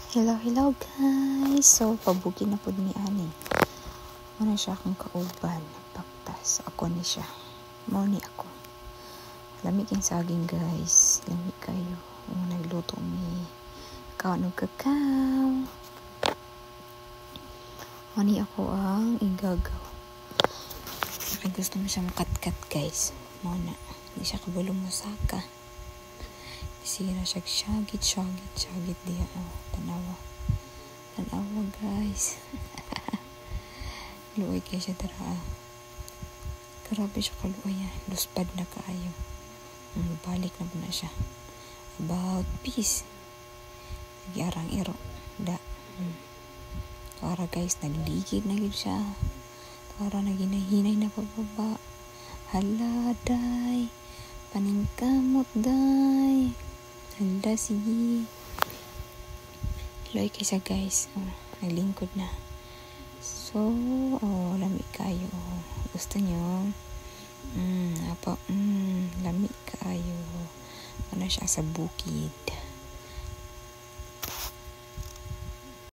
Hello guys. So pabukin na po ni ani. Ano siya akong kauban, paktas ako ni siya. Mao ni ako. Lamig yung saging guys. Lamig kayo. Nagluto mi kaon og kakao. Ani ako ang igagaw. Kaya gusto mo siya makat-kat guys. Mao na. Hindi siya kabulong musaka. Sira siya syagit diya. Tanawa guys. Luoy kayo siya tara. Grabe siya kaluoy yan. Luspad na kaayo. Balik na po na siya. About peace. Nagyarang iro. Para guys, nagligid na gid siya. Para naginahinay na pababa. Hala, day. Paningkamot, day. Hala, sige. Loy kaysa guys. Naglingkod na. So, lamig kayo. Gusto nyo? Lamig kayo. Ano siya sa bukid.